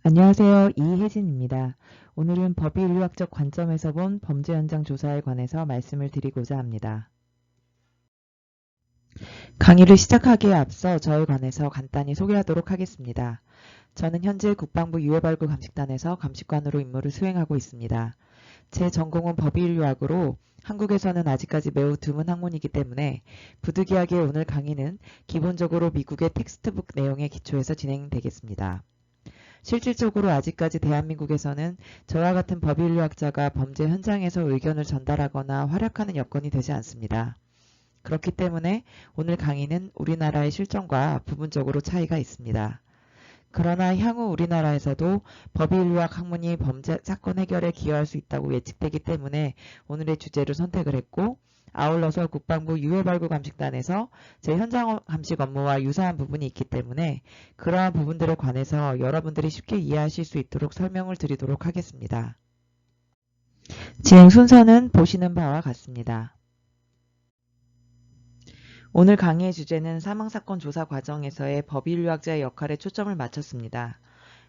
안녕하세요. 이혜진입니다. 오늘은 법의인류학적 관점에서 본 범죄 현장 조사에 관해서 말씀을 드리고자 합니다. 강의를 시작하기에 앞서 저에 관해서 간단히 소개하도록 하겠습니다. 저는 현재 국방부 유해발굴 감식단에서 감식관으로 임무를 수행하고 있습니다. 제 전공은 법의인류학으로 한국에서는 아직까지 매우 드문 학문이기 때문에 부득이하게 오늘 강의는 기본적으로 미국의 텍스트북 내용에 기초해서 진행되겠습니다. 실질적으로 아직까지 대한민국에서는 저와 같은 법의인류학자가 범죄 현장에서 의견을 전달하거나 활약하는 여건이 되지 않습니다. 그렇기 때문에 오늘 강의는 우리나라의 실정과 부분적으로 차이가 있습니다. 그러나 향후 우리나라에서도 법의인류학 학문이 범죄 사건 해결에 기여할 수 있다고 예측되기 때문에 오늘의 주제를 선택을 했고, 아울러서 국방부 유해발굴 감식단에서 제 현장 감식 업무와 유사한 부분이 있기 때문에 그러한 부분들에 관해서 여러분들이 쉽게 이해하실 수 있도록 설명을 드리도록 하겠습니다. 진행 순서는 보시는 바와 같습니다. 오늘 강의의 주제는 사망사건 조사 과정에서의 법의인류학자의 역할에 초점을 맞췄습니다.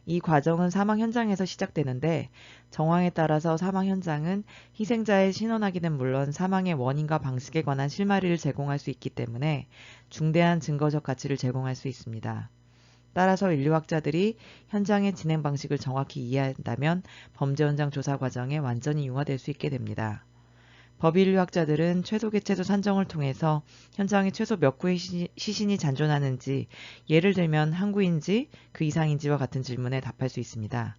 이 과정은 사망 현장에서 시작되는데 정황에 따라서 사망 현장은 희생자의 신원확인은 물론 사망의 원인과 방식에 관한 실마리를 제공할 수 있기 때문에 중대한 증거적 가치를 제공할 수 있습니다. 따라서 인류학자들이 현장의 진행 방식을 정확히 이해한다면 범죄 현장 조사 과정에 완전히 융화될 수 있게 됩니다. 법의인류학자들은 최소 개체수 산정을 통해서 현장에 최소 몇 구의 시신이 잔존하는지, 예를 들면 한 구인지 그 이상인지와 같은 질문에 답할 수 있습니다.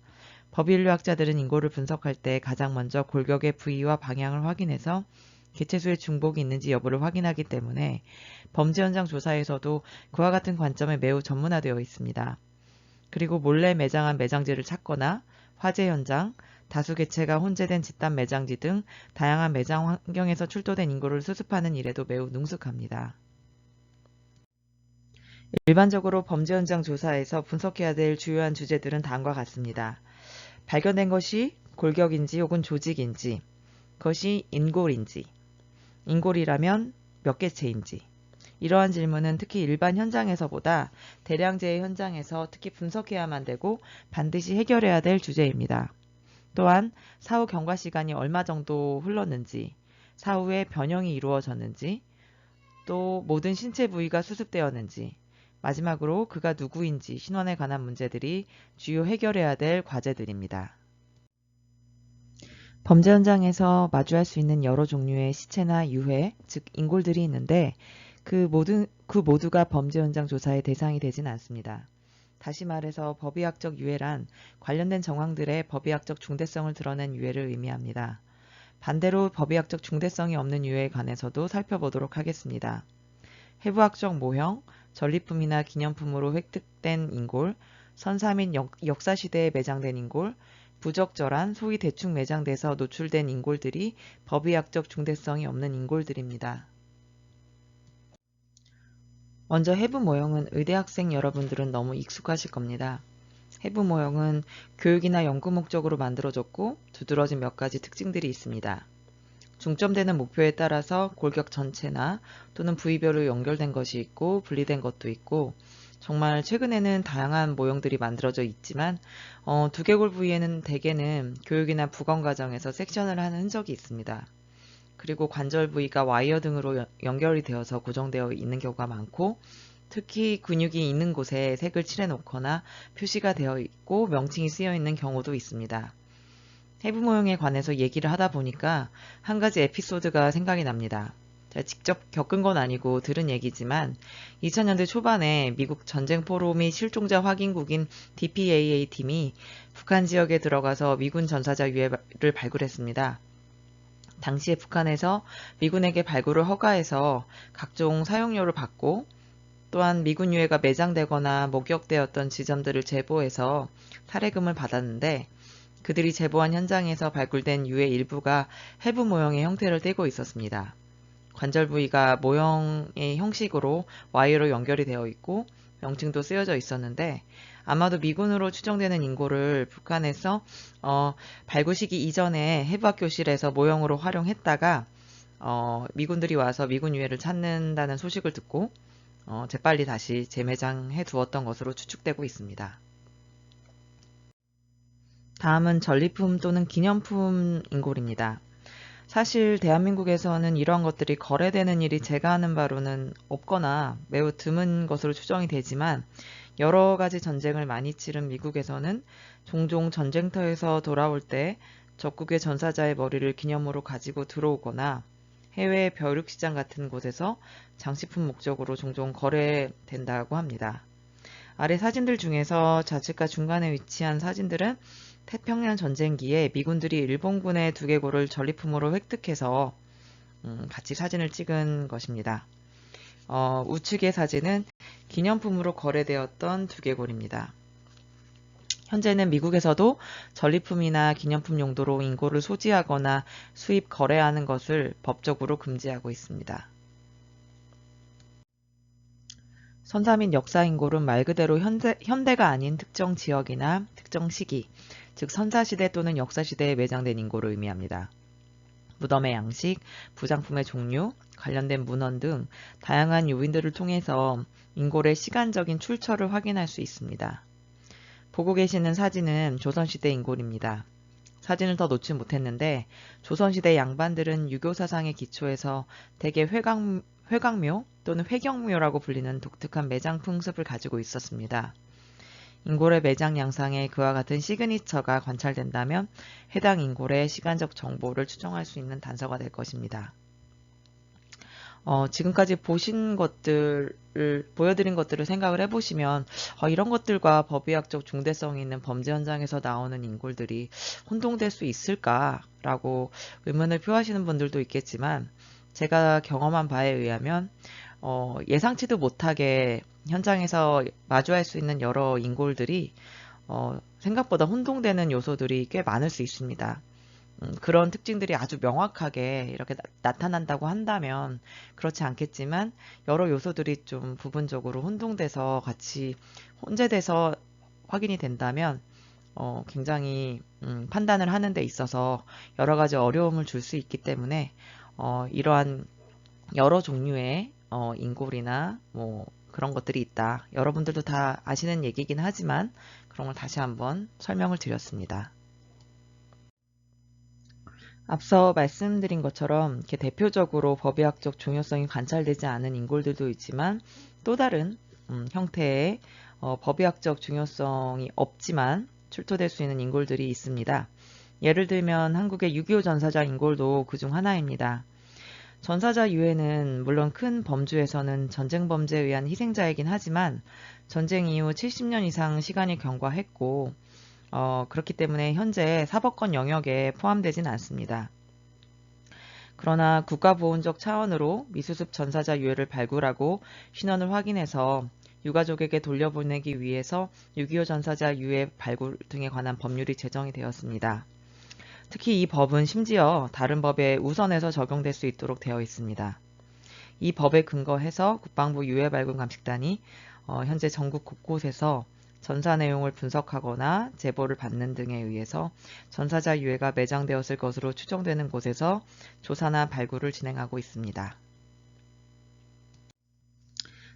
법의인류학자들은 인고를 분석할 때 가장 먼저 골격의 부위와 방향을 확인해서 개체수의 중복이 있는지 여부를 확인하기 때문에 범죄 현장 조사에서도 그와 같은 관점에 매우 전문화되어 있습니다. 그리고 몰래 매장한 매장지를 찾거나 화재 현장, 다수 개체가 혼재된 집단 매장지 등 다양한 매장 환경에서 출토된 인구를 수습하는 일에도 매우 능숙합니다. 일반적으로 범죄 현장 조사에서 분석해야 될 주요한 주제들은 다음과 같습니다. 발견된 것이 골격인지 혹은 조직인지, 그것이 인골인지, 인골이라면 몇 개체인지, 이러한 질문은 특히 일반 현장에서보다 대량재해 현장에서 특히 분석해야만 되고 반드시 해결해야 될 주제입니다. 또한 사후 경과 시간이 얼마 정도 흘렀는지, 사후에 변형이 이루어졌는지, 또 모든 신체 부위가 수습되었는지, 마지막으로 그가 누구인지 신원에 관한 문제들이 주요 해결해야 될 과제들입니다. 범죄 현장에서 마주할 수 있는 여러 종류의 시체나 유해, 즉 인골들이 있는데 그 모두가 범죄 현장 조사의 대상이 되진 않습니다. 다시 말해서 법의학적 유해란 관련된 정황들의 법의학적 중대성을 드러낸 유해를 의미합니다. 반대로 법의학적 중대성이 없는 유해에 관해서도 살펴보도록 하겠습니다. 해부학적 모형, 전리품이나 기념품으로 획득된 인골, 선사 및 역사시대에 매장된 인골, 부적절한 소위 대충 매장돼서 노출된 인골들이 법의학적 중대성이 없는 인골들입니다. 먼저 해부 모형은 의대 학생 여러분들은 너무 익숙하실 겁니다. 해부 모형은 교육이나 연구 목적으로 만들어졌고 두드러진 몇 가지 특징들이 있습니다. 중점되는 목표에 따라서 골격 전체나 또는 부위별로 연결된 것이 있고 분리된 것도 있고, 정말 최근에는 다양한 모형들이 만들어져 있지만 두개골 부위에는 대개는 교육이나 부검 과정에서 섹션을 하는 흔적이 있습니다. 그리고 관절 부위가 와이어 등으로 연결이 되어서 고정되어 있는 경우가 많고, 특히 근육이 있는 곳에 색을 칠해 놓거나 표시가 되어 있고 명칭이 쓰여 있는 경우도 있습니다. 해부 모형에 관해서 얘기를 하다 보니까 한 가지 에피소드가 생각이 납니다. 제가 직접 겪은 건 아니고 들은 얘기지만 2000년대 초반에 미국 전쟁 포로 및 실종자 확인국인 DPAA 팀이 북한 지역에 들어가서 미군 전사자 유해를 발굴했습니다. 당시에 북한에서 미군에게 발굴을 허가해서 각종 사용료를 받고, 또한 미군 유해가 매장되거나 목격되었던 지점들을 제보해서 사례금을 받았는데, 그들이 제보한 현장에서 발굴된 유해 일부가 해부 모형의 형태를 띠고 있었습니다. 관절 부위가 모형의 형식으로 와이어로 연결이 되어 있고 명칭도 쓰여져 있었는데, 아마도 미군으로 추정되는 인고를 북한에서 발굴시기 이전에 해부학 교실에서 모형으로 활용했다가 미군들이 와서 미군 유해를 찾는다는 소식을 듣고 재빨리 다시 재매장해 두었던 것으로 추측되고 있습니다. 다음은 전리품 또는 기념품 인골입니다. 사실 대한민국에서는 이러한 것들이 거래되는 일이 제가 아는 바로는 없거나 매우 드문 것으로 추정이 되지만 여러 가지 전쟁을 많이 치른 미국에서는 종종 전쟁터에서 돌아올 때 적국의 전사자의 머리를 기념으로 가지고 들어오거나 해외 벼룩시장 같은 곳에서 장식품 목적으로 종종 거래된다고 합니다. 아래 사진들 중에서 좌측과 중간에 위치한 사진들은 태평양 전쟁기에 미군들이 일본군의 두개골을 전리품으로 획득해서 같이 사진을 찍은 것입니다. 우측의 사진은 기념품으로 거래되었던 두개골입니다. 현재는 미국에서도 전리품이나 기념품 용도로 인골을 소지하거나 수입 거래하는 것을 법적으로 금지하고 있습니다. 선사 및 역사 인골은 말 그대로 현대가 아닌 특정 지역이나 특정 시기, 즉 선사시대 또는 역사시대에 매장된 인골을 의미합니다. 무덤의 양식, 부장품의 종류, 관련된 문헌 등 다양한 요인들을 통해서 인골의 시간적인 출처를 확인할 수 있습니다. 보고 계시는 사진은 조선시대 인골입니다. 사진을 더 놓지 못했는데 조선시대 양반들은 유교 사상의 기초에서 대개 회광묘 또는 회경묘라고 불리는 독특한 매장 풍습을 가지고 있었습니다. 인골의 매장 양상에 그와 같은 시그니처가 관찰된다면 해당 인골의 시간적 정보를 추정할 수 있는 단서가 될 것입니다. 지금까지 보여드린 것들을 생각을 해보시면 이런 것들과 법의학적 중대성이 있는 범죄 현장에서 나오는 인골들이 혼동될 수 있을까라고 의문을 표하시는 분들도 있겠지만 제가 경험한 바에 의하면 예상치도 못하게 현장에서 마주할 수 있는 여러 인골들이 생각보다 혼동되는 요소들이 꽤 많을 수 있습니다. 그런 특징들이 아주 명확하게 이렇게 나타난다고 한다면 그렇지 않겠지만 여러 요소들이 좀 부분적으로 혼동돼서 같이 혼재돼서 확인이 된다면 굉장히 판단을 하는 데 있어서 여러 가지 어려움을 줄 수 있기 때문에 이러한 여러 종류의 인골이나 뭐 그런 것들이 있다. 여러분들도 다 아시는 얘기긴 하지만 그런 걸 다시 한번 설명을 드렸습니다. 앞서 말씀드린 것처럼 이렇게 대표적으로 법의학적 중요성이 관찰되지 않은 인골들도 있지만 또 다른 형태의 법의학적 중요성이 없지만 출토될 수 있는 인골들이 있습니다. 예를 들면 한국의 6.25 전사자 인골도 그중 하나입니다. 전사자 유해는 물론 큰 범주에서는 전쟁 범죄에 의한 희생자이긴 하지만 전쟁 이후 70년 이상 시간이 경과했고 그렇기 때문에 현재 사법권 영역에 포함되진 않습니다. 그러나 국가보훈적 차원으로 미수습 전사자 유해를 발굴하고 신원을 확인해서 유가족에게 돌려보내기 위해서 6.25 전사자 유해 발굴 등에 관한 법률이 제정이 되었습니다. 특히 이 법은 심지어 다른 법에 우선해서 적용될 수 있도록 되어 있습니다. 이 법에 근거해서 국방부 유해발굴감식단이 현재 전국 곳곳에서 전사 내용을 분석하거나 제보를 받는 등에 의해서 전사자 유해가 매장되었을 것으로 추정되는 곳에서 조사나 발굴을 진행하고 있습니다.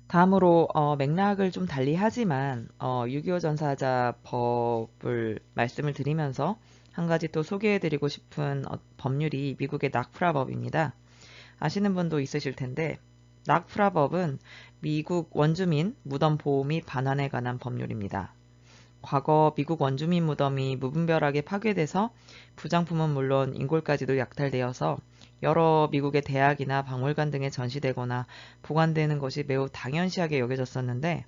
다음으로 맥락을 좀 달리 하지만 6.25 전사자 법을 말씀을 드리면서 한 가지 또 소개해드리고 싶은 법률이 미국의 낙프라 법입니다. 아시는 분도 있으실 텐데 낙프라 법은 미국 원주민 무덤 보호 및 반환에 관한 법률입니다. 과거 미국 원주민 무덤이 무분별하게 파괴돼서 부장품은 물론 인골까지도 약탈되어서 여러 미국의 대학이나 박물관 등에 전시되거나 보관되는 것이 매우 당연시하게 여겨졌었는데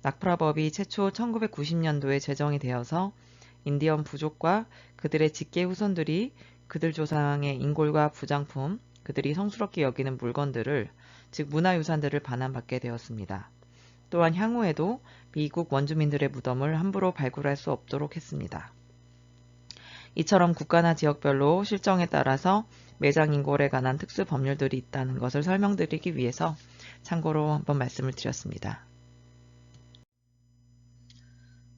낙프라법이 최초 1990년도에 제정이 되어서 인디언 부족과 그들의 직계 후손들이 그들 조상의 인골과 부장품, 그들이 성스럽게 여기는 물건들을 즉 문화유산들을 반환받게 되었습니다. 또한 향후에도 미국 원주민들의 무덤을 함부로 발굴할 수 없도록 했습니다. 이처럼 국가나 지역별로 실정에 따라서 매장 인골에 관한 특수 법률들이 있다는 것을 설명드리기 위해서 참고로 한번 말씀을 드렸습니다.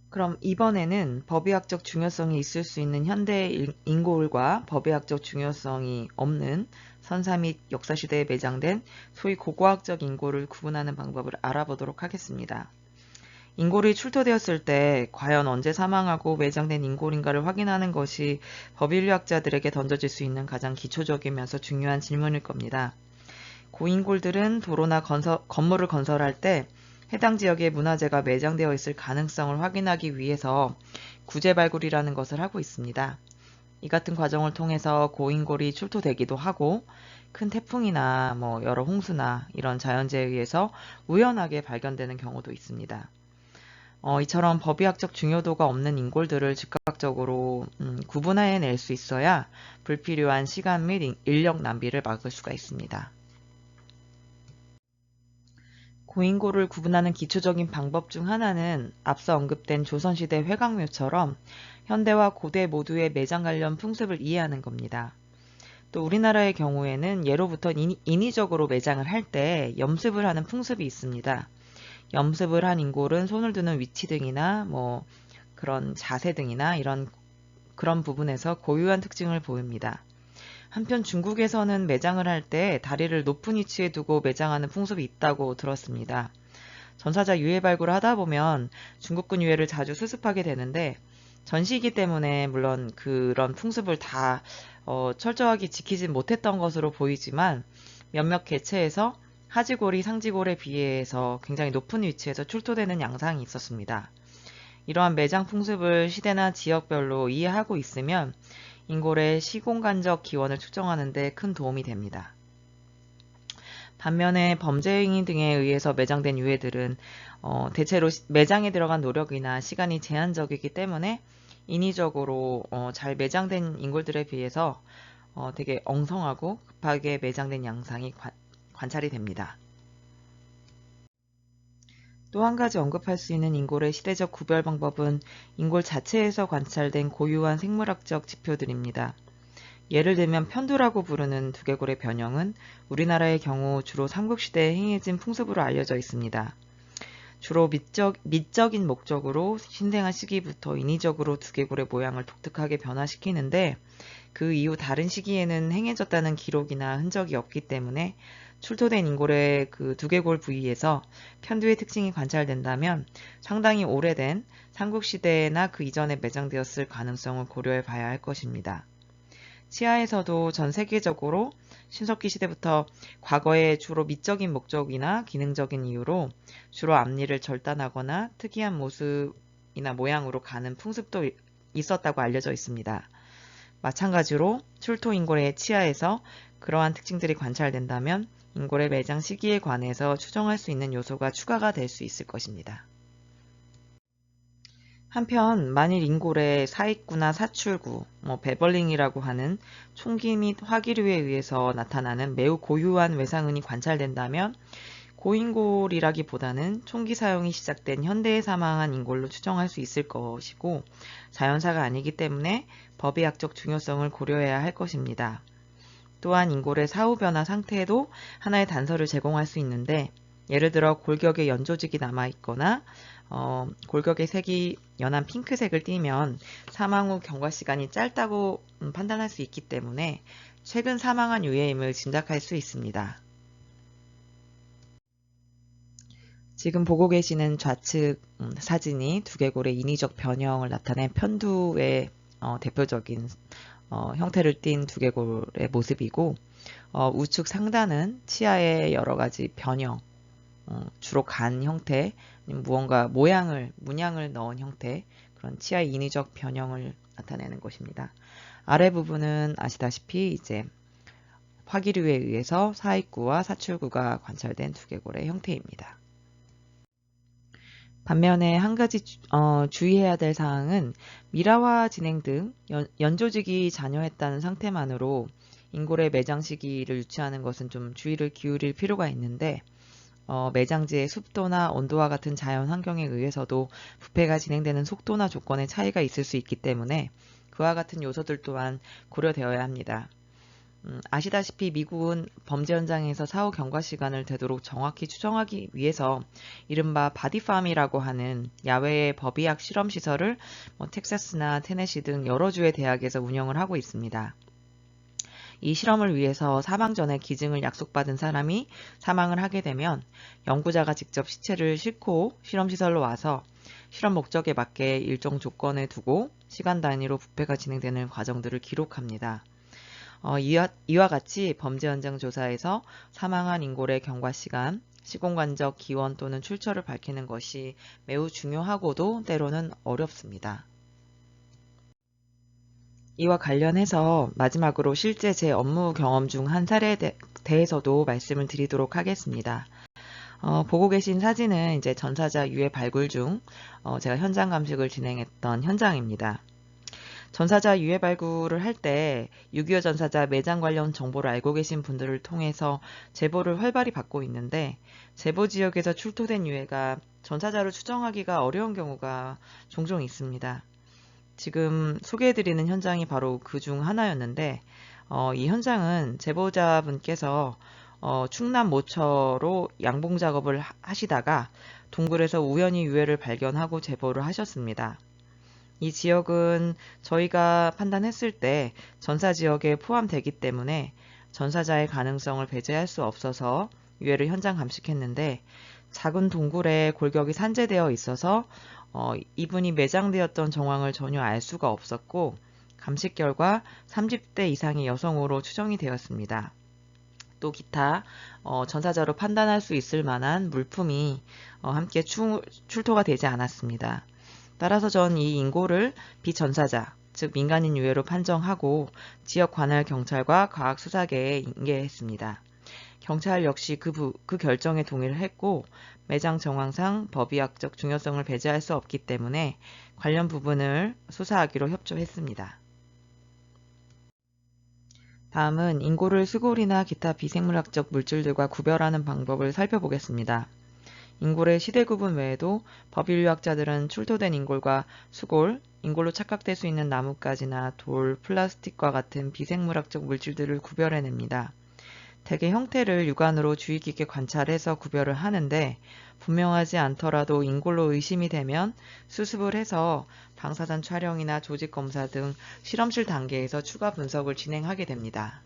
그럼 이번에는 법의학적 중요성이 있을 수 있는 현대 인골과 법의학적 중요성이 없는 선사 및 역사시대에 매장된 소위 고고학적 인골을 구분하는 방법을 알아보도록 하겠습니다. 인골이 출토되었을 때 과연 언제 사망하고 매장된 인골인가를 확인하는 것이 법인류학자들에게 던져질 수 있는 가장 기초적이면서 중요한 질문일 겁니다. 고인골들은 도로나 건물을 건설할 때 해당 지역에 문화재가 매장되어 있을 가능성을 확인하기 위해서 구제 발굴이라는 것을 하고 있습니다. 이 같은 과정을 통해서 고인골이 출토되기도 하고 큰 태풍이나 여러 홍수나 이런 자연재해에 의해서 우연하게 발견되는 경우도 있습니다. 이처럼 법의학적 중요도가 없는 인골들을 즉각적으로 구분해낼 수 있어야 불필요한 시간 및 인력 낭비를 막을 수가 있습니다. 고인골을 구분하는 기초적인 방법 중 하나는 앞서 언급된 조선시대 회강묘처럼 현대와 고대 모두의 매장 관련 풍습을 이해하는 겁니다. 또 우리나라의 경우에는 예로부터 인위적으로 매장을 할 때 염습을 하는 풍습이 있습니다. 염습을 한 인골은 손을 드는 위치 등이나 그런 자세 등이나 그런 부분에서 고유한 특징을 보입니다. 한편 중국에서는 매장을 할 때 다리를 높은 위치에 두고 매장하는 풍습이 있다고 들었습니다. 전사자 유해 발굴을 하다 보면 중국군 유해를 자주 수습하게 되는데 전시이기 때문에 물론 그런 풍습을 다 철저하게 지키지 못했던 것으로 보이지만 몇몇 개체에서 하지골이 상지골에 비해서 굉장히 높은 위치에서 출토되는 양상이 있었습니다. 이러한 매장 풍습을 시대나 지역별로 이해하고 있으면 인골의 시공간적 기원을 측정하는 데 큰 도움이 됩니다. 반면에 범죄 행위 등에 의해서 매장된 유해들은 대체로 매장에 들어간 노력이나 시간이 제한적이기 때문에 인위적으로 잘 매장된 인골들에 비해서 되게 엉성하고 급하게 매장된 양상이 관찰이 됩니다. 또 한 가지 언급할 수 있는 인골의 시대적 구별 방법은 인골 자체에서 관찰된 고유한 생물학적 지표들입니다. 예를 들면 편두라고 부르는 두개골의 변형은 우리나라의 경우 주로 삼국시대에 행해진 풍습으로 알려져 있습니다. 주로 미적인 목적으로 신생아 시기부터 인위적으로 두개골의 모양을 독특하게 변화시키는데 그 이후 다른 시기에는 행해졌다는 기록이나 흔적이 없기 때문에 출토된 인골의 그 두개골 부위에서 편두의 특징이 관찰된다면 상당히 오래된 삼국시대나 그 이전에 매장되었을 가능성을 고려해 봐야 할 것입니다. 치아에서도 전 세계적으로 신석기 시대부터 과거에 주로 미적인 목적이나 기능적인 이유로 주로 앞니를 절단하거나 특이한 모습이나 모양으로 가는 풍습도 있었다고 알려져 있습니다. 마찬가지로 출토 인골의 치아에서 그러한 특징들이 관찰된다면 인골의 매장 시기에 관해서 추정할 수 있는 요소가 추가가 될 수 있을 것입니다. 한편 만일 인골의 사익구나 사출구, 베벌링이라고 하는 총기 및 화기류에 의해서 나타나는 매우 고유한 외상흔이 관찰된다면 고인골이라기보다는 총기 사용이 시작된 현대에 사망한 인골로 추정할 수 있을 것이고 자연사가 아니기 때문에 법의학적 중요성을 고려해야 할 것입니다. 또한 인골의 사후 변화 상태에도 하나의 단서를 제공할 수 있는데 예를 들어 골격에 연조직이 남아있거나 골격의 색이 연한 핑크색을 띠면 사망 후 경과시간이 짧다고 판단할 수 있기 때문에 최근 사망한 유해임을 짐작할 수 있습니다. 지금 보고 계시는 좌측 사진이 두개골의 인위적 변형을 나타낸 편두의 대표적인 형태를 띈 두개골의 모습이고 우측 상단은 치아의 여러가지 변형, 주로 간 형태, 무언가 문양을 넣은 형태, 그런 치아의 인위적 변형을 나타내는 것입니다. 아래 부분은 아시다시피 이제 화기류에 의해서 사익구와 사출구가 관찰된 두개골의 형태입니다. 반면에 한 가지 주의해야 될 사항은 미라와 진행 등 연조직이 잔여했다는 상태만으로 인골의 매장 시기를 유추하는 것은 좀 주의를 기울일 필요가 있는데 매장지의 습도나 온도와 같은 자연 환경에 의해서도 부패가 진행되는 속도나 조건의 차이가 있을 수 있기 때문에 그와 같은 요소들 또한 고려되어야 합니다. 아시다시피 미국은 범죄 현장에서 사후 경과 시간을 되도록 정확히 추정하기 위해서 이른바 바디팜이라고 하는 야외의 법의학 실험시설을 텍사스나 테네시 등 여러 주의 대학에서 운영을 하고 있습니다. 이 실험을 위해서 사망 전에 기증을 약속받은 사람이 사망을 하게 되면 연구자가 직접 시체를 싣고 실험시설로 와서 실험 목적에 맞게 일정 조건에 두고 시간 단위로 부패가 진행되는 과정들을 기록합니다. 이와 같이 범죄 현장 조사에서 사망한 인골의 경과 시간, 시공간적 기원 또는 출처를 밝히는 것이 매우 중요하고도 때로는 어렵습니다. 이와 관련해서 마지막으로 실제 제 업무 경험 중 한 사례에 대해서도 말씀을 드리도록 하겠습니다. 보고 계신 사진은 이제 전사자 유해 발굴 중 제가 현장 감식을 진행했던 현장입니다. 전사자 유해 발굴을 할 때 6.25 전사자 매장 관련 정보를 알고 계신 분들을 통해서 제보를 활발히 받고 있는데 제보 지역에서 출토된 유해가 전사자를 추정하기가 어려운 경우가 종종 있습니다. 지금 소개해드리는 현장이 바로 그 중 하나였는데 이 현장은 제보자분께서 충남 모처로 양봉 작업을 하시다가 동굴에서 우연히 유해를 발견하고 제보를 하셨습니다. 이 지역은 저희가 판단했을 때 전사 지역에 포함되기 때문에 전사자의 가능성을 배제할 수 없어서 유해를 현장 감식했는데 작은 동굴에 골격이 산재되어 있어서 이분이 매장되었던 정황을 전혀 알 수가 없었고 감식 결과 30대 이상의 여성으로 추정이 되었습니다. 또 기타 전사자로 판단할 수 있을 만한 물품이 함께 출토가 되지 않았습니다. 따라서 전 이 인골을 비전사자, 즉 민간인 유해로 판정하고 지역 관할 경찰과 과학수사계에 인계했습니다. 경찰 역시 그 결정에 동의를 했고 매장 정황상 법의학적 중요성을 배제할 수 없기 때문에 관련 부분을 수사하기로 협조했습니다. 다음은 인골을 수골이나 기타 비생물학적 물질들과 구별하는 방법을 살펴보겠습니다. 인골의 시대 구분 외에도 법인류학자들은 출토된 인골과 수골, 인골로 착각될 수 있는 나뭇가지나 돌, 플라스틱과 같은 비생물학적 물질들을 구별해냅니다. 대개 형태를 육안으로 주의 깊게 관찰해서 구별을 하는데 분명하지 않더라도 인골로 의심이 되면 수습을 해서 방사선 촬영이나 조직 검사 등 실험실 단계에서 추가 분석을 진행하게 됩니다.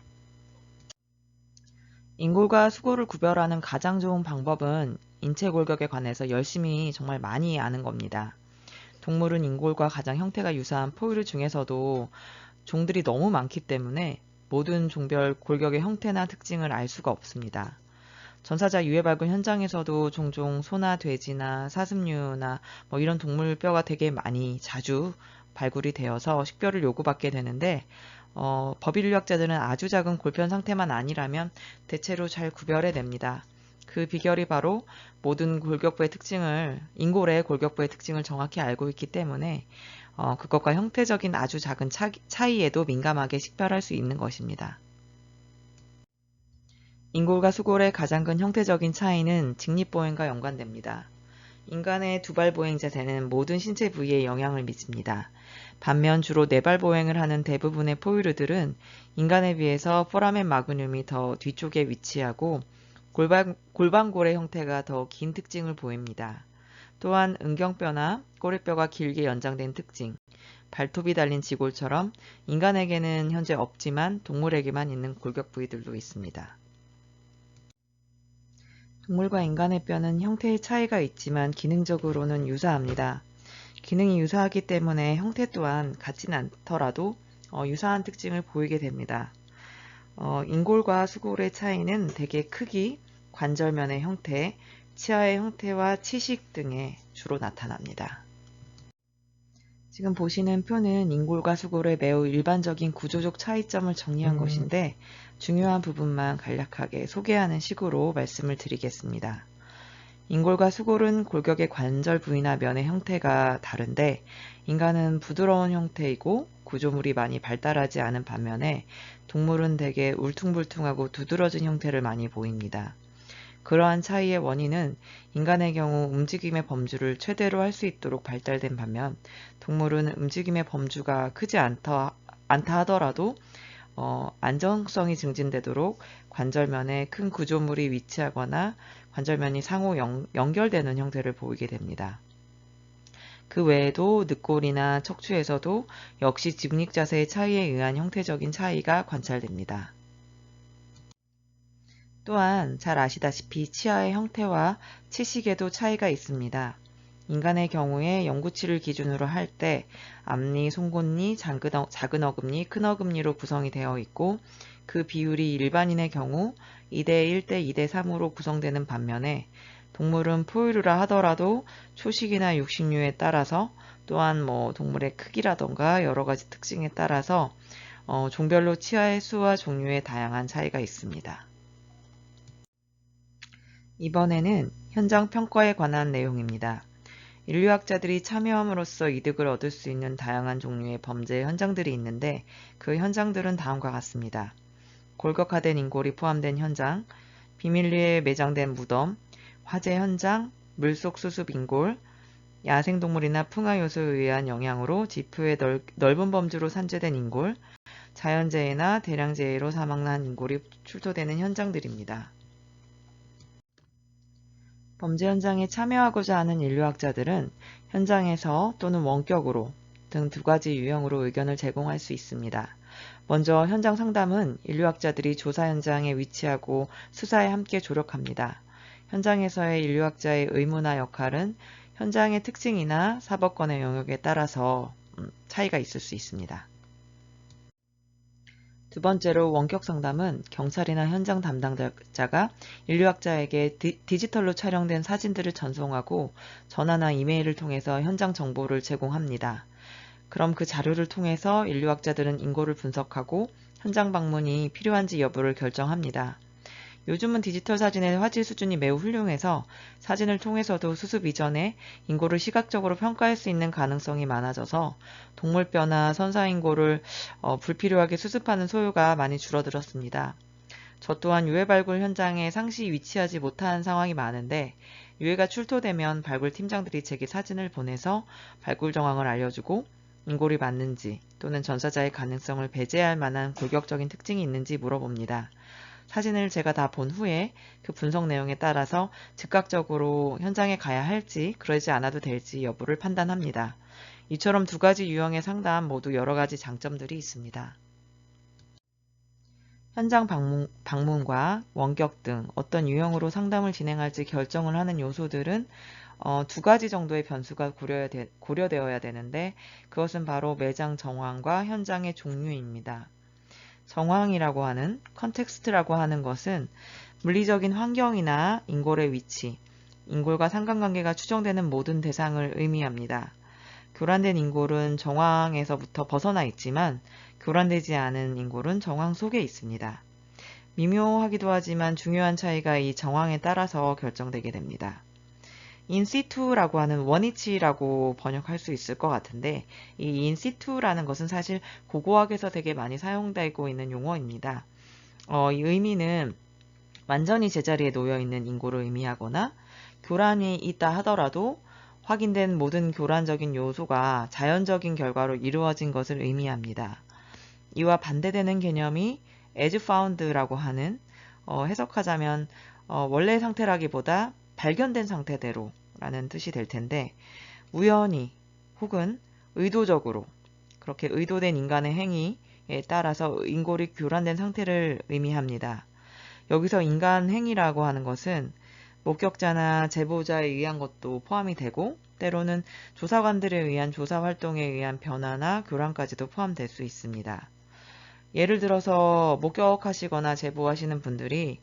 인골과 수골을 구별하는 가장 좋은 방법은 인체 골격에 관해서 열심히 정말 많이 아는 겁니다. 동물은 인골과 가장 형태가 유사한 포유류 중에서도 종들이 너무 많기 때문에 모든 종별 골격의 형태나 특징을 알 수가 없습니다. 전사자 유해 발굴 현장에서도 종종 소나 돼지나 사슴류나 이런 동물 뼈가 되게 많이 자주 발굴이 되어서 식별을 요구받게 되는데 법인류학자들은 아주 작은 골편 상태만 아니라면 대체로 잘 구별해냅니다. 그 비결이 바로 모든 골격부의 특징을 인골의 골격부의 특징을 정확히 알고 있기 때문에 그것과 형태적인 아주 작은 차이에도 민감하게 식별할 수 있는 것입니다. 인골과 수골의 가장 큰 형태적인 차이는 직립보행과 연관됩니다. 인간의 두발보행 자세는 모든 신체 부위에 영향을 미칩니다. 반면 주로 네발보행을 하는 대부분의 포유류들은 인간에 비해서 포라멘 마그늄이 더 뒤쪽에 위치하고 골반골의 형태가 더 긴 특징을 보입니다. 또한 은경뼈나 꼬리뼈가 길게 연장된 특징, 발톱이 달린 지골처럼 인간에게는 현재 없지만 동물에게만 있는 골격 부위들도 있습니다. 동물과 인간의 뼈는 형태의 차이가 있지만 기능적으로는 유사합니다. 기능이 유사하기 때문에 형태 또한 같지는 않더라도 유사한 특징을 보이게 됩니다. 인골과 수골의 차이는 대개 크기, 관절면의 형태, 치아의 형태와 치식 등에 주로 나타납니다. 지금 보시는 표는 인골과 수골의 매우 일반적인 구조적 차이점을 정리한 것인데 중요한 부분만 간략하게 소개하는 식으로 말씀을 드리겠습니다. 인골과 수골은 골격의 관절 부위나 면의 형태가 다른데 인간은 부드러운 형태이고 구조물이 많이 발달하지 않은 반면에 동물은 대개 울퉁불퉁하고 두드러진 형태를 많이 보입니다. 그러한 차이의 원인은 인간의 경우 움직임의 범주를 최대로 할 수 있도록 발달된 반면 동물은 움직임의 범주가 크지 않다 하더라도 안정성이 증진되도록 관절면에 큰 구조물이 위치하거나 관절면이 상호 연결되는 형태를 보이게 됩니다. 그 외에도 늑골이나 척추에서도 역시 직립 자세의 차이에 의한 형태적인 차이가 관찰됩니다. 또한 잘 아시다시피 치아의 형태와 치식에도 차이가 있습니다. 인간의 경우에 영구치를 기준으로 할 때 앞니, 송곳니, 작은 어금니, 큰 어금니로 구성이 되어 있고 그 비율이 일반인의 경우 2대 1대 2대 3으로 구성되는 반면에 동물은 포유류라 하더라도 초식이나 육식류에 따라서 또한 동물의 크기라던가 여러 가지 특징에 따라서 종별로 치아의 수와 종류에 다양한 차이가 있습니다. 이번에는 현장 평가에 관한 내용입니다. 인류학자들이 참여함으로써 이득을 얻을 수 있는 다양한 종류의 범죄 현장들이 있는데 그 현장들은 다음과 같습니다. 골격화된 인골이 포함된 현장, 비밀리에 매장된 무덤, 화재 현장, 물속 수습 인골, 야생동물이나 풍화요소에 의한 영향으로 지표의 넓은 범주로 산재된 인골, 자연재해나 대량재해로 사망한 인골이 출토되는 현장들입니다. 범죄 현장에 참여하고자 하는 인류학자들은 현장에서 또는 원격으로 등 두 가지 유형으로 의견을 제공할 수 있습니다. 먼저 현장 상담은 인류학자들이 조사 현장에 위치하고 수사에 함께 조력합니다. 현장에서의 인류학자의 의무나 역할은 현장의 특징이나 사법권의 영역에 따라서 차이가 있을 수 있습니다. 두 번째로 원격 상담은 경찰이나 현장 담당자가 인류학자에게 디지털로 촬영된 사진들을 전송하고 전화나 이메일을 통해서 현장 정보를 제공합니다. 그럼 그 자료를 통해서 인류학자들은 인골을 분석하고 현장 방문이 필요한지 여부를 결정합니다. 요즘은 디지털 사진의 화질 수준이 매우 훌륭해서 사진을 통해서도 수습 이전에 인골을 시각적으로 평가할 수 있는 가능성이 많아져서 동물뼈나 선사인골을 불필요하게 수습하는 소요가 많이 줄어들었습니다. 저 또한 유해 발굴 현장에 상시 위치하지 못한 상황이 많은데 유해가 출토되면 발굴 팀장들이 제게 사진을 보내서 발굴 정황을 알려주고 인골이 맞는지 또는 전사자의 가능성을 배제할 만한 골격적인 특징이 있는지 물어봅니다. 사진을 제가 다 본 후에 그 분석 내용에 따라서 즉각적으로 현장에 가야 할지 그러지 않아도 될지 여부를 판단합니다. 이처럼 두 가지 유형의 상담 모두 여러 가지 장점들이 있습니다. 현장 방문과 원격 등 어떤 유형으로 상담을 진행할지 결정을 하는 요소들은 두 가지 정도의 변수가 고려되어야 되는데 그것은 바로 매장 정황과 현장의 종류입니다. 정황이라고 하는 컨텍스트라고 하는 것은 물리적인 환경이나 인골의 위치, 인골과 상관관계가 추정되는 모든 대상을 의미합니다. 교란된 인골은 정황에서부터 벗어나 있지만 교란되지 않은 인골은 정황 속에 있습니다. 미묘하기도 하지만 중요한 차이가 이 정황에 따라서 결정되게 됩니다. 인시투라고 하는 원위치라고 번역할 수 있을 것 같은데 이 인시투라는 것은 사실 고고학에서 되게 많이 사용되고 있는 용어입니다. 이 의미는 완전히 제자리에 놓여 있는 인골을 의미하거나 교란이 있다 하더라도 확인된 모든 교란적인 요소가 자연적인 결과로 이루어진 것을 의미합니다. 이와 반대되는 개념이 as found라고 하는 해석하자면 원래 상태라기보다 발견된 상태대로 라는 뜻이 될 텐데 우연히 혹은 의도적으로 그렇게 의도된 인간의 행위에 따라서 인골이 교란된 상태를 의미합니다. 여기서 인간 행위라고 하는 것은 목격자나 제보자에 의한 것도 포함이 되고 때로는 조사관들에 의한 조사 활동에 의한 변화나 교란까지도 포함될 수 있습니다. 예를 들어서 목격하시거나 제보하시는 분들이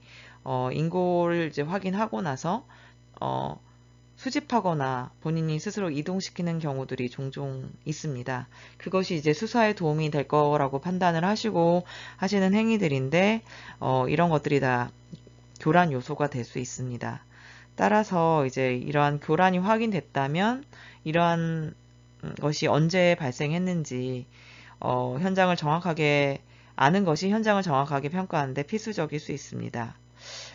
인골을 이제 확인하고 나서 수집하거나 본인이 스스로 이동시키는 경우들이 종종 있습니다. 그것이 이제 수사에 도움이 될 거라고 판단을 하시고 하시는 행위들인데 이런 것들이 다 교란 요소가 될 수 있습니다. 따라서 이제 이러한 교란이 확인됐다면 이러한 것이 언제 발생했는지 현장을 정확하게 아는 것이 현장을 정확하게 평가하는 데 필수적일 수 있습니다.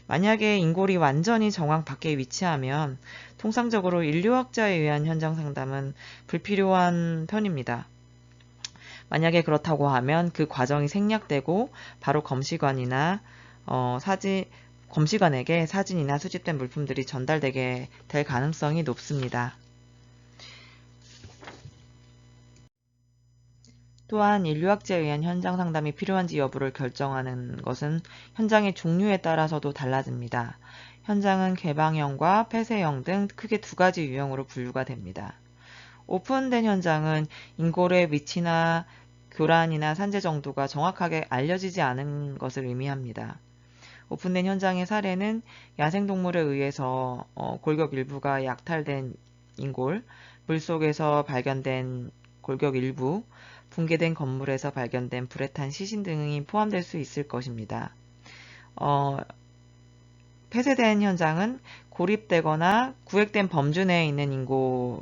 만약에 인골이 완전히 정황 밖에 위치하면 통상적으로 인류학자에 의한 현장 상담은 불필요한 편입니다. 만약에 그렇다고 하면 그 과정이 생략되고 바로 검시관이나 검시관에게 사진이나 수집된 물품들이 전달되게 될 가능성이 높습니다. 또한 인류학자에 의한 현장 상담이 필요한지 여부를 결정하는 것은 현장의 종류에 따라서도 달라집니다. 현장은 개방형과 폐쇄형 등 크게 두 가지 유형으로 분류가 됩니다. 오픈된 현장은 인골의 위치나 교란이나 산재 정도가 정확하게 알려지지 않은 것을 의미합니다. 오픈된 현장의 사례는 야생동물에 의해서 골격 일부가 약탈된 인골, 물속에서 발견된 골격 일부, 붕괴된 건물에서 발견된 불에 탄 시신 등이 포함될 수 있을 것입니다. 폐쇄된 현장은 고립되거나 구획된 범주 내에 있는 인골을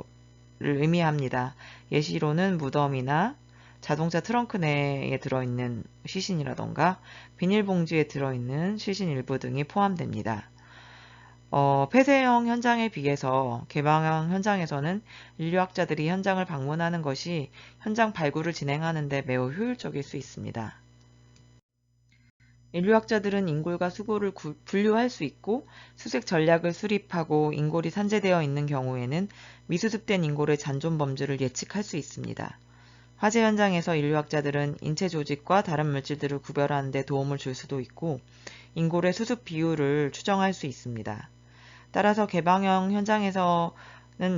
의미합니다. 예시로는 무덤이나 자동차 트렁크 내에 들어있는 시신이라던가 비닐봉지에 들어있는 시신 일부 등이 포함됩니다. 폐쇄형 현장에 비해서 개방형 현장에서는 인류학자들이 현장을 방문하는 것이 현장 발굴을 진행하는 데 매우 효율적일 수 있습니다. 인류학자들은 인골과 수골을 분류할 수 있고 수색 전략을 수립하고 인골이 산재되어 있는 경우에는 미수습된 인골의 잔존 범주를 예측할 수 있습니다. 화재 현장에서 인류학자들은 인체 조직과 다른 물질들을 구별하는 데 도움을 줄 수도 있고 인골의 수습 비율을 추정할 수 있습니다. 따라서 개방형 현장에서는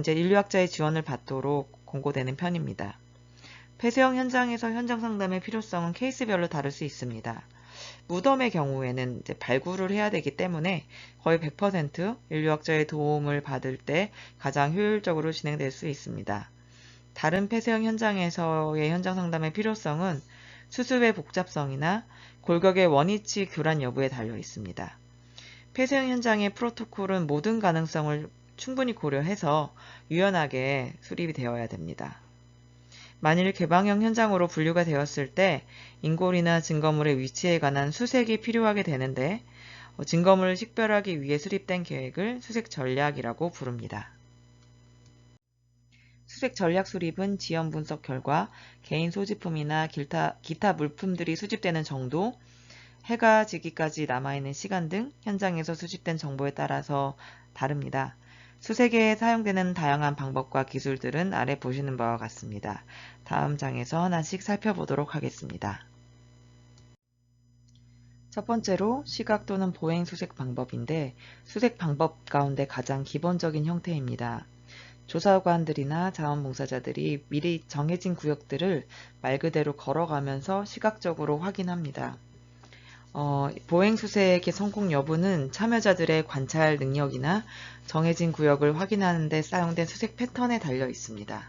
인류학자의 지원을 받도록 권고되는 편입니다. 폐쇄형 현장에서 현장 상담의 필요성은 케이스별로 다를 수 있습니다. 무덤의 경우에는 발굴을 해야 되기 때문에 거의 100% 인류학자의 도움을 받을 때 가장 효율적으로 진행될 수 있습니다. 다른 폐쇄형 현장에서의 현장 상담의 필요성은 수습의 복잡성이나 골격의 원위치 교란 여부에 달려 있습니다. 폐쇄형 현장의 프로토콜은 모든 가능성을 충분히 고려해서 유연하게 수립이 되어야 됩니다. 만일 개방형 현장으로 분류가 되었을 때 인골이나 증거물의 위치에 관한 수색이 필요하게 되는데 증거물을 식별하기 위해 수립된 계획을 수색 전략이라고 부릅니다. 수색 전략 수립은 지형 분석 결과 개인 소지품이나 기타 물품들이 수집되는 정도, 해가 지기까지 남아있는 시간 등 현장에서 수집된 정보에 따라서 다릅니다. 수색에 사용되는 다양한 방법과 기술들은 아래 보시는 바와 같습니다. 다음 장에서 하나씩 살펴보도록 하겠습니다. 첫 번째로 시각 또는 보행 수색 방법인데 수색 방법 가운데 가장 기본적인 형태입니다. 조사관들이나 자원봉사자들이 미리 정해진 구역들을 말 그대로 걸어가면서 시각적으로 확인합니다. 보행 수색의 성공 여부는 참여자들의 관찰 능력이나 정해진 구역을 확인하는 데 사용된 수색 패턴에 달려 있습니다.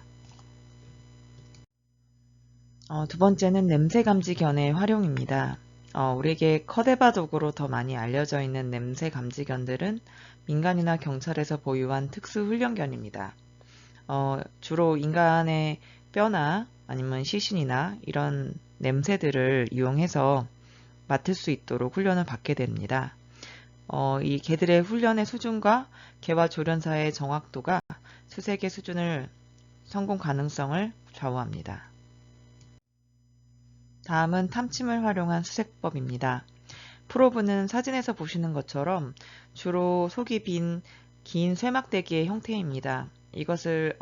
두 번째는 냄새 감지 견의 활용입니다. 우리에게 커데바 도구로 더 많이 알려져 있는 냄새 감지견들은 민간이나 경찰에서 보유한 특수 훈련견입니다. 주로 인간의 뼈나 아니면 시신이나 이런 냄새들을 이용해서 맡을 수 있도록 훈련을 받게 됩니다. 이 개들의 훈련의 수준과 개와 조련사의 정확도가 수색의 수준을 성공 가능성을 좌우합니다. 다음은 탐침을 활용한 수색법입니다. 프로브는 사진에서 보시는 것처럼 주로 속이 빈 긴 쇠막대기의 형태입니다. 이것을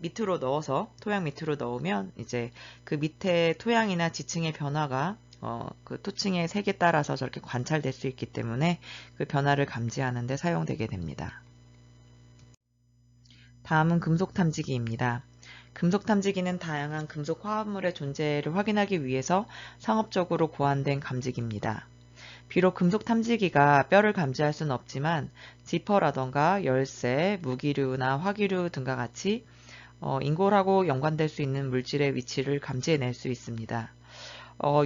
밑으로 넣어서 토양 밑으로 넣으면 이제 그 밑에 토양이나 지층의 변화가 그 토층의 색에 따라서 저렇게 관찰될 수 있기 때문에 그 변화를 감지하는 데 사용되게 됩니다. 다음은 금속 탐지기입니다. 금속 탐지기는 다양한 금속 화합물의 존재를 확인하기 위해서 상업적으로 고안된 감지기입니다. 비록 금속 탐지기가 뼈를 감지할 수는 없지만 지퍼라던가 열쇠, 무기류나 화기류 등과 같이 인골하고 연관될 수 있는 물질의 위치를 감지해낼 수 있습니다.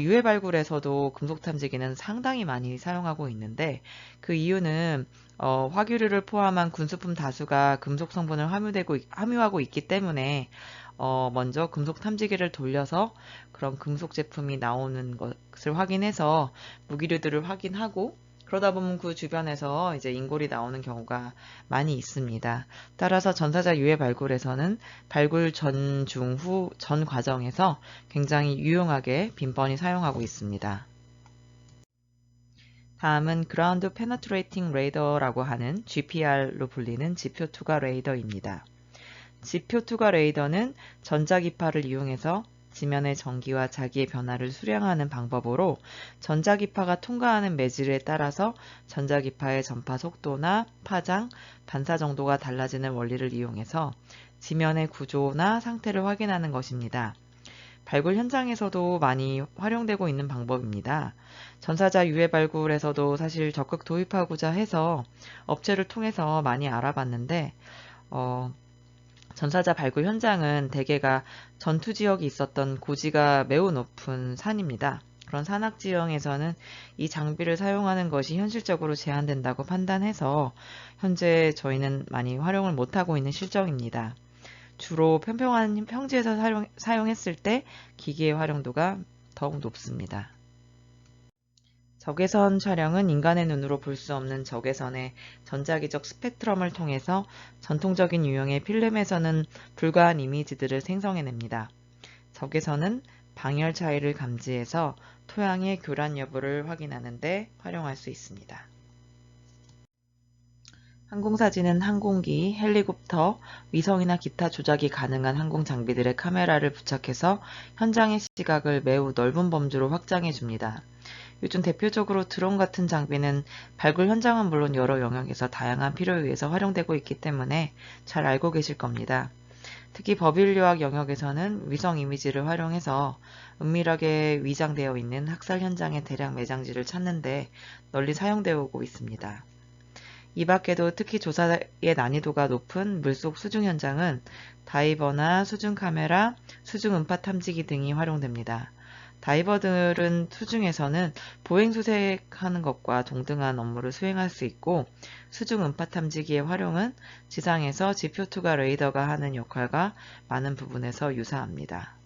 유해 발굴에서도 금속 탐지기는 상당히 많이 사용하고 있는데 그 이유는 화기류를 포함한 군수품 다수가 금속 성분을 함유하고 있기 때문에 먼저 금속 탐지기를 돌려서 그런 금속 제품이 나오는 것을 확인해서 무기류들을 확인하고 그러다 보면 그 주변에서 이제 인골이 나오는 경우가 많이 있습니다. 따라서 전사자 유해 발굴에서는 발굴 전, 중, 후, 전 과정에서 굉장히 유용하게 빈번히 사용하고 있습니다. 다음은 Ground Penetrating Radar라고 하는 GPR로 불리는 지표 투과 레이더입니다. 지표 투과 레이더는 전자기파를 이용해서 지면의 전기와 자기의 변화를 수량하는 방법으로 전자기파가 통과하는 매질에 따라서 전자기파의 전파 속도나 파장, 반사 정도가 달라지는 원리를 이용해서 지면의 구조나 상태를 확인하는 것입니다. 발굴 현장에서도 많이 활용되고 있는 방법입니다. 전사자 유해 발굴에서도 사실 적극 도입하고자 해서 업체를 통해서 많이 알아봤는데 전사자 발굴 현장은 대개가 전투 지역이 있었던 고지가 매우 높은 산입니다. 그런 산악 지형에서는 이 장비를 사용하는 것이 현실적으로 제한된다고 판단해서 현재 저희는 많이 활용을 못하고 있는 실정입니다. 주로 평평한 평지에서 사용했을 때 기기의 활용도가 더욱 높습니다. 적외선 촬영은 인간의 눈으로 볼 수 없는 적외선의 전자기적 스펙트럼을 통해서 전통적인 유형의 필름에서는 불가한 이미지들을 생성해냅니다. 적외선은 방열 차이를 감지해서 토양의 교란 여부를 확인하는 데 활용할 수 있습니다. 항공사진은 항공기, 헬리콥터, 위성이나 기타 조작이 가능한 항공 장비들의 카메라를 부착해서 현장의 시각을 매우 넓은 범주로 확장해 줍니다. 요즘 대표적으로 드론 같은 장비는 발굴 현장은 물론 여러 영역에서 다양한 필요에 의해서 활용되고 있기 때문에 잘 알고 계실 겁니다. 특히 법인류학 영역에서는 위성 이미지를 활용해서 은밀하게 위장되어 있는 학살 현장의 대량 매장지를 찾는 데 널리 사용되고 있습니다. 이 밖에도 특히 조사의 난이도가 높은 물속 수중 현장은 다이버나 수중 카메라, 수중 음파 탐지기 등이 활용됩니다. 다이버들은 수중에서는 보행 수색하는 것과 동등한 업무를 수행할 수 있고 수중 음파 탐지기의 활용은 지상에서 지표 투과 레이더가 하는 역할과 많은 부분에서 유사합니다.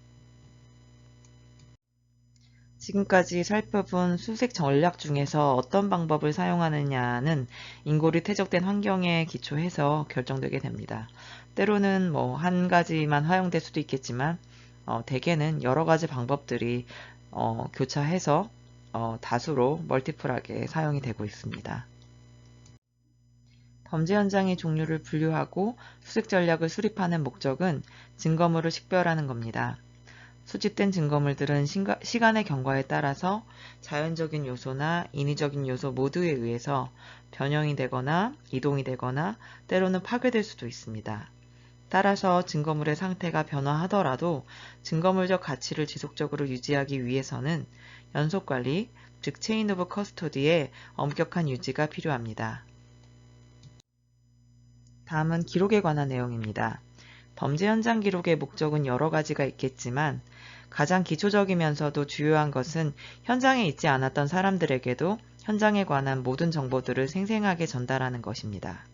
지금까지 살펴본 수색 전략 중에서 어떤 방법을 사용하느냐는 인골이 퇴적된 환경에 기초해서 결정되게 됩니다. 때로는 한 가지만 활용될 수도 있겠지만 대개는 여러 가지 방법들이 교차해서 다수로 멀티플하게 사용이 되고 있습니다. 범죄 현장의 종류를 분류하고 수색 전략을 수립하는 목적은 증거물을 식별하는 겁니다. 수집된 증거물들은 시간의 경과에 따라서 자연적인 요소나 인위적인 요소 모두에 의해서 변형이 되거나 이동이 되거나 때로는 파괴될 수도 있습니다. 따라서 증거물의 상태가 변화하더라도 증거물적 가치를 지속적으로 유지하기 위해서는 연속관리, 즉 체인 오브 커스토디의 엄격한 유지가 필요합니다. 다음은 기록에 관한 내용입니다. 범죄 현장 기록의 목적은 여러 가지가 있겠지만 가장 기초적이면서도 주요한 것은 현장에 있지 않았던 사람들에게도 현장에 관한 모든 정보들을 생생하게 전달하는 것입니다.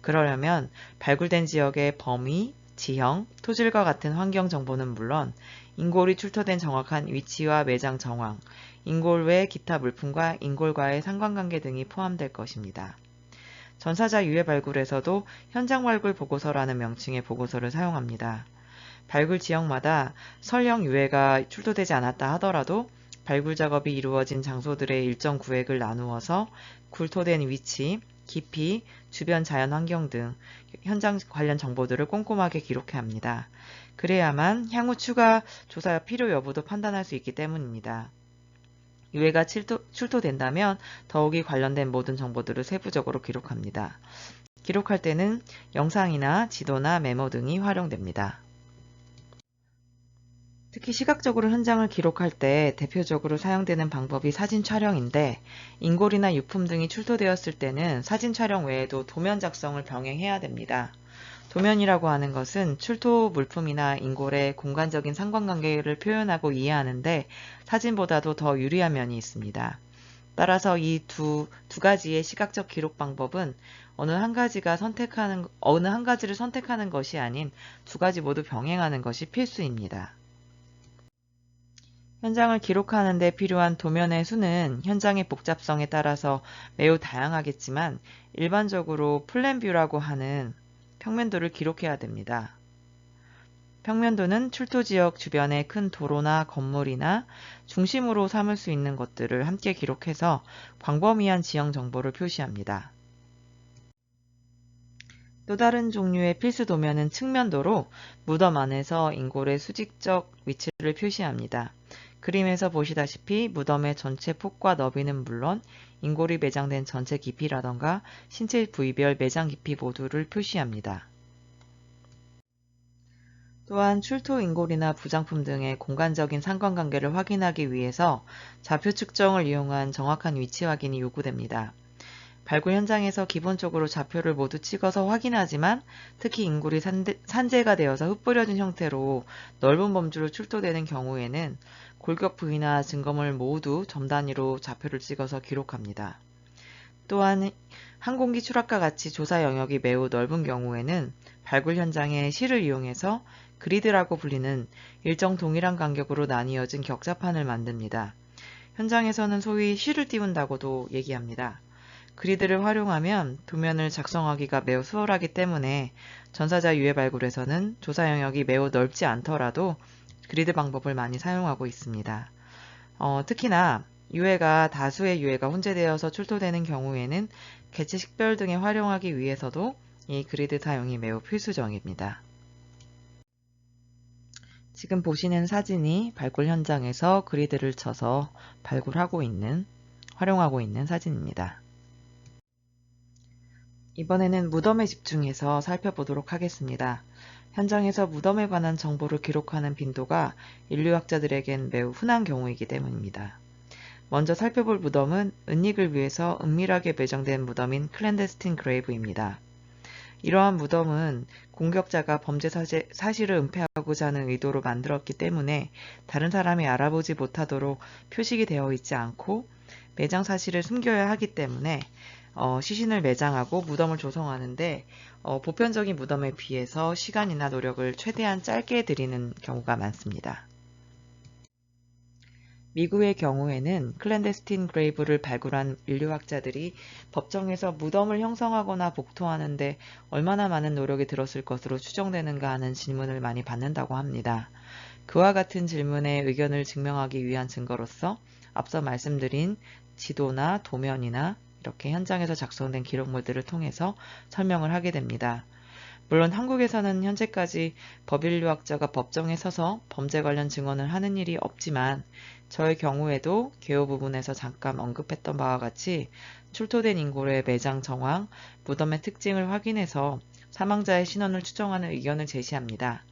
그러려면 발굴된 지역의 범위, 지형, 토질과 같은 환경 정보는 물론 인골이 출토된 정확한 위치와 매장 정황, 인골 외 기타 물품과 인골과의 상관관계 등이 포함될 것입니다. 전사자 유해 발굴에서도 현장 발굴 보고서라는 명칭의 보고서를 사용합니다. 발굴 지역마다 설령 유해가 출토되지 않았다 하더라도 발굴 작업이 이루어진 장소들의 일정 구획을 나누어서 굴토된 위치, 깊이, 주변 자연 환경 등 현장 관련 정보들을 꼼꼼하게 기록해야 합니다. 그래야만 향후 추가 조사 필요 여부도 판단할 수 있기 때문입니다. 유해가 출토된다면 더욱이 관련된 모든 정보들을 세부적으로 기록합니다. 기록할 때는 영상이나 지도나 메모 등이 활용됩니다. 특히 시각적으로 현장을 기록할 때 대표적으로 사용되는 방법이 사진 촬영인데 인골이나 유품 등이 출토되었을 때는 사진 촬영 외에도 도면 작성을 병행해야 됩니다. 도면이라고 하는 것은 출토 물품이나 인골의 공간적인 상관관계를 표현하고 이해하는데 사진보다도 더 유리한 면이 있습니다. 따라서 이 두 가지의 시각적 기록 방법은 어느 한 가지를 선택하는 것이 아닌 두 가지 모두 병행하는 것이 필수입니다. 현장을 기록하는 데 필요한 도면의 수는 현장의 복잡성에 따라서 매우 다양하겠지만 일반적으로 플랜뷰라고 하는 평면도를 기록해야 됩니다. 평면도는 출토지역 주변의 큰 도로나 건물이나 중심으로 삼을 수 있는 것들을 함께 기록해서 광범위한 지형 정보를 표시합니다. 또 다른 종류의 필수 도면은 측면도로 무덤 안에서 인골의 수직적 위치를 표시합니다. 그림에서 보시다시피 무덤의 전체 폭과 너비는 물론 인골이 매장된 전체 깊이라던가 신체 부위별 매장 깊이 모두를 표시합니다. 또한 출토 인골이나 부장품 등의 공간적인 상관관계를 확인하기 위해서 좌표 측정을 이용한 정확한 위치 확인이 요구됩니다. 발굴 현장에서 기본적으로 좌표를 모두 찍어서 확인하지만 특히 인골이 산재가 되어서 흩뿌려진 형태로 넓은 범주로 출토되는 경우에는 골격 부위나 증거물 모두 점 단위로 좌표를 찍어서 기록합니다. 또한 항공기 추락과 같이 조사 영역이 매우 넓은 경우에는 발굴 현장에 실을 이용해서 그리드라고 불리는 일정 동일한 간격으로 나뉘어진 격자판을 만듭니다. 현장에서는 소위 실을 띄운다고도 얘기합니다. 그리드를 활용하면 도면을 작성하기가 매우 수월하기 때문에 전사자 유해 발굴에서는 조사 영역이 매우 넓지 않더라도 그리드 방법을 많이 사용하고 있습니다. 특히나 유해가 다수의 유해가 혼재되어서 출토되는 경우에는 개체 식별 등에 활용하기 위해서도 이 그리드 사용이 매우 필수적입니다. 지금 보시는 사진이 발굴 현장에서 그리드를 쳐서 활용하고 있는 사진입니다. 이번에는 무덤에 집중해서 살펴보도록 하겠습니다. 현장에서 무덤에 관한 정보를 기록하는 빈도가 인류학자들에겐 매우 흔한 경우이기 때문입니다. 먼저 살펴볼 무덤은 은닉을 위해서 은밀하게 배정된 무덤인 클랜데스틴 그레이브입니다. 이러한 무덤은 공격자가 범죄 사실을 은폐하고자 하는 의도로 만들었기 때문에 다른 사람이 알아보지 못하도록 표식이 되어 있지 않고 매장 사실을 숨겨야 하기 때문에 시신을 매장하고 무덤을 조성하는데 보편적인 무덤에 비해서 시간이나 노력을 최대한 짧게 들이는 경우가 많습니다. 미국의 경우에는 클랜데스틴 그레이브를 발굴한 인류학자들이 법정에서 무덤을 형성하거나 복토하는데 얼마나 많은 노력이 들었을 것으로 추정되는가 하는 질문을 많이 받는다고 합니다. 그와 같은 질문에 의견을 증명하기 위한 증거로서 앞서 말씀드린 지도나 도면이나 이렇게 현장에서 작성된 기록물들을 통해서 설명을 하게 됩니다. 물론 한국에서는 현재까지 법인류학자가 법정에 서서 범죄 관련 증언을 하는 일이 없지만 저의 경우에도 개요 부분에서 잠깐 언급했던 바와 같이 출토된 인골의 매장 정황, 무덤의 특징을 확인해서 사망자의 신원을 추정하는 의견을 제시합니다.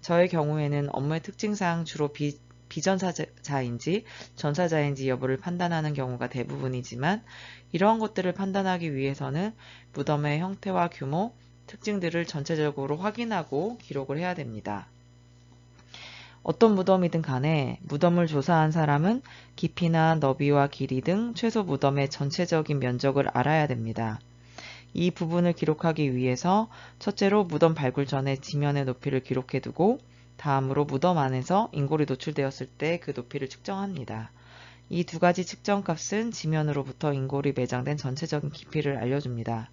저의 경우에는 업무의 특징상 주로 비전사자인지 전사자인지 여부를 판단하는 경우가 대부분이지만 이러한 것들을 판단하기 위해서는 무덤의 형태와 규모, 특징들을 전체적으로 확인하고 기록을 해야 됩니다. 어떤 무덤이든 간에 무덤을 조사한 사람은 깊이나 너비와 길이 등 최소 무덤의 전체적인 면적을 알아야 됩니다. 이 부분을 기록하기 위해서 첫째로 무덤 발굴 전에 지면의 높이를 기록해두고 다음으로 무덤 안에서 인골이 노출되었을 때 그 높이를 측정합니다. 이 두 가지 측정값은 지면으로부터 인골이 매장된 전체적인 깊이를 알려줍니다.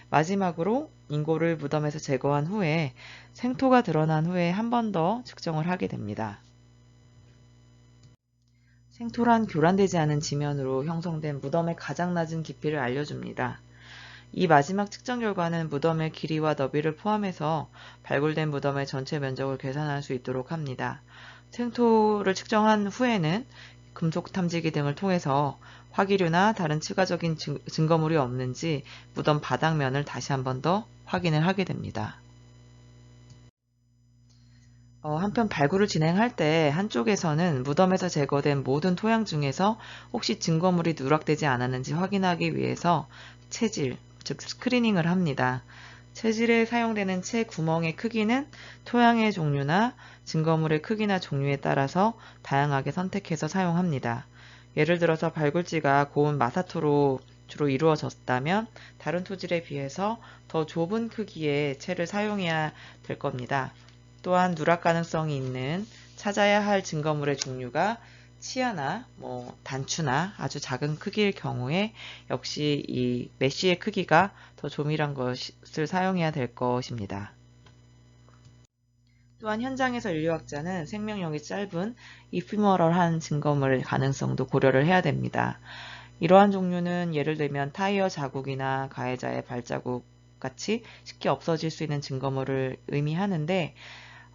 마지막으로 인골을 무덤에서 제거한 후에 생토가 드러난 후에 한 번 더 측정을 하게 됩니다. 생토란 교란되지 않은 지면으로 형성된 무덤의 가장 낮은 깊이를 알려줍니다. 이 마지막 측정 결과는 무덤의 길이와 너비를 포함해서 발굴된 무덤의 전체 면적을 계산할 수 있도록 합니다. 생토를 측정한 후에는 금속 탐지기 등을 통해서 화기류나 다른 추가적인 증거물이 없는지 무덤 바닥면을 다시 한 번 더 확인을 하게 됩니다. 한편 발굴을 진행할 때 한쪽에서는 무덤에서 제거된 모든 토양 중에서 혹시 증거물이 누락되지 않았는지 확인하기 위해서 채질, 즉 스크리닝을 합니다. 채질에 사용되는 채 구멍의 크기는 토양의 종류나 증거물의 크기나 종류에 따라서 다양하게 선택해서 사용합니다. 예를 들어서 발굴지가 고운 마사토로 주로 이루어졌다면 다른 토질에 비해서 더 좁은 크기의 채를 사용해야 될 겁니다. 또한 누락 가능성이 있는 찾아야 할 증거물의 종류가 치아나 단추나 아주 작은 크기일 경우에 역시 이 메쉬의 크기가 더 조밀한 것을 사용해야 될 것입니다. 또한 현장에서 인류학자는 생명력이 짧은 이피머럴한 증거물 가능성도 고려를 해야 됩니다. 이러한 종류는 예를 들면 타이어 자국이나 가해자의 발자국 같이 쉽게 없어질 수 있는 증거물을 의미하는데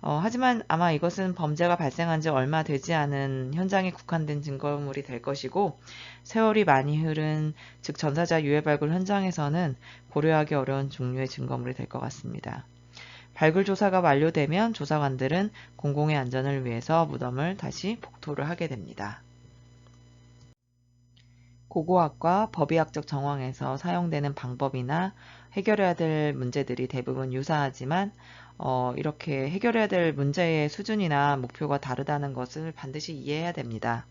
하지만 아마 이것은 범죄가 발생한 지 얼마 되지 않은 현장에 국한된 증거물이 될 것이고 세월이 많이 흐른 즉 전사자 유해 발굴 현장에서는 고려하기 어려운 종류의 증거물이 될 것 같습니다. 발굴 조사가 완료되면 조사관들은 공공의 안전을 위해서 무덤을 다시 복토를 하게 됩니다. 고고학과 법의학적 정황에서 사용되는 방법이나 해결해야 될 문제들이 대부분 유사하지만 이렇게 해결해야 될 문제의 수준이나 목표가 다르다는 것을 반드시 이해해야 됩니다.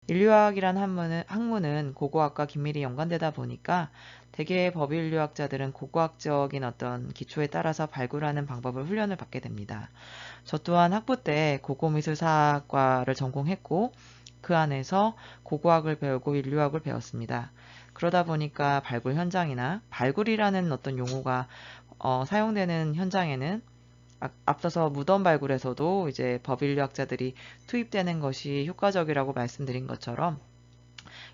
인류학이란 학문은 고고학과 긴밀히 연관되다 보니까 대개 법인류학자들은 고고학적인 어떤 기초에 따라서 발굴하는 방법을 훈련을 받게 됩니다. 저 또한 학부 때 고고미술사학과를 전공했고 그 안에서 고고학을 배우고 인류학을 배웠습니다. 그러다 보니까 발굴 현장이나 발굴이라는 어떤 용어가 사용되는 현장에는 앞서서 무덤 발굴에서도 이제 법인류학자들이 투입되는 것이 효과적이라고 말씀드린 것처럼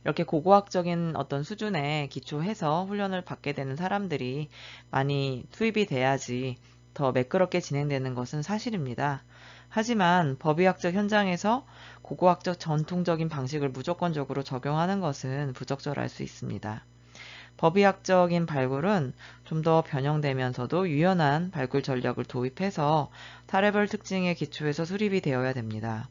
이렇게 고고학적인 어떤 수준에 기초해서 훈련을 받게 되는 사람들이 많이 투입이 돼야지 더 매끄럽게 진행되는 것은 사실입니다. 하지만 법의학적 현장에서 고고학적 전통적인 방식을 무조건적으로 적용하는 것은 부적절할 수 있습니다. 법의학적인 발굴은 좀 더 변형되면서도 유연한 발굴 전략을 도입해서 사례별 특징에 기초해서 수립이 되어야 됩니다.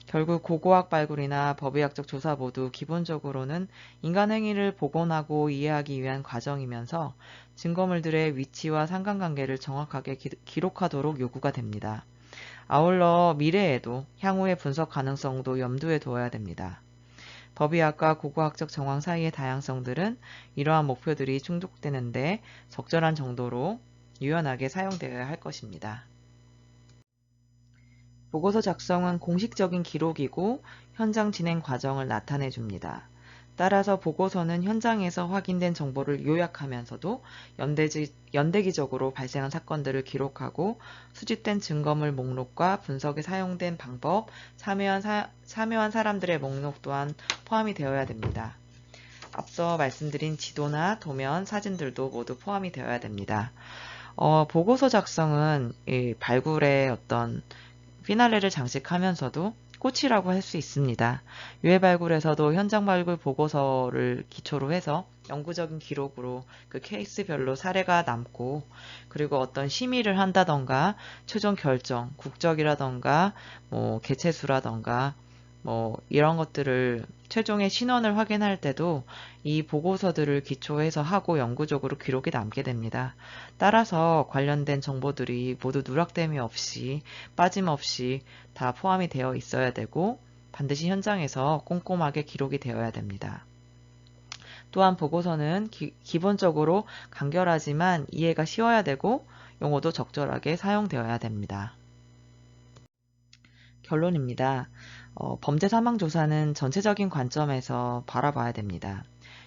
결국 고고학 발굴이나 법의학적 조사 모두 기본적으로는 인간 행위를 복원하고 이해하기 위한 과정이면서 증거물들의 위치와 상관관계를 정확하게 기록하도록 요구가 됩니다. 아울러 미래에도 향후의 분석 가능성도 염두에 두어야 됩니다. 법의학과 고고학적 정황 사이의 다양성들은 이러한 목표들이 충족되는데 적절한 정도로 유연하게 사용되어야 할 것입니다. 보고서 작성은 공식적인 기록이고 현장 진행 과정을 나타내 줍니다. 따라서 보고서는 현장에서 확인된 정보를 요약하면서도 연대기적으로 발생한 사건들을 기록하고 수집된 증거물 목록과 분석에 사용된 방법, 참여한 사람들의 목록 또한 포함이 되어야 됩니다. 앞서 말씀드린 지도나 도면, 사진들도 모두 포함이 되어야 됩니다. 보고서 작성은 이 발굴의 어떤 피날레를 장식하면서도 꽃이라고 할 수 있습니다. 유해 발굴에서도 현장 발굴 보고서를 기초로 해서 영구적인 기록으로 그 케이스별로 사례가 남고 그리고 어떤 심의를 한다던가 최종 결정, 국적이라던가 개체수라던가 이런 것들을 최종의 신원을 확인할 때도 이 보고서들을 기초해서 하고 영구적으로 기록이 남게 됩니다. 따라서 관련된 정보들이 모두 누락됨이 없이 빠짐없이 다 포함이 되어 있어야 되고 반드시 현장에서 꼼꼼하게 기록이 되어야 됩니다. 또한 보고서는 기본적으로 간결하지만 이해가 쉬워야 되고 용어도 적절하게 사용되어야 됩니다. 결론입니다. 범죄 사망 조사는 전체적인 관점에서 바라봐야 됩니다.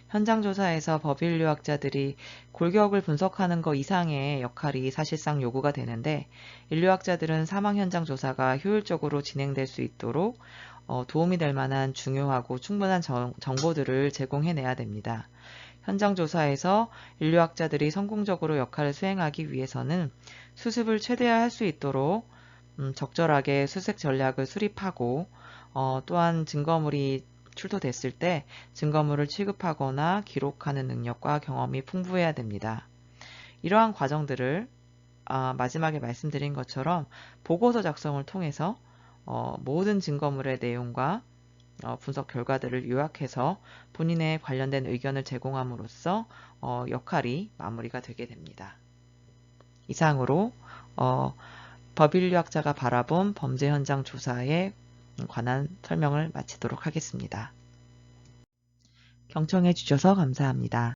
현장 조사에서 법인류학자들이 골격을 분석하는 것 이상의 역할이 사실상 요구가 되는데 인류학자들은 사망 현장 조사가 효율적으로 진행될 수 있도록 도움이 될 만한 중요하고 충분한 정보들을 제공해내야 됩니다. 현장 조사에서 인류학자들이 성공적으로 역할을 수행하기 위해서는 수습을 최대화할 수 있도록 적절하게 수색 전략을 수립하고 또한 증거물이 출토됐을 때 증거물을 취급하거나 기록하는 능력과 경험이 풍부해야 됩니다. 이러한 과정들을 마지막에 말씀드린 것처럼 보고서 작성을 통해서 모든 증거물의 내용과 분석 결과들을 요약해서 본인의 관련된 의견을 제공함으로써 역할이 마무리가 되게 됩니다. 이상으로 법인류학자가 바라본 범죄 현장 조사에 관한 설명을 마치도록 하겠습니다. 경청해 주셔서 감사합니다.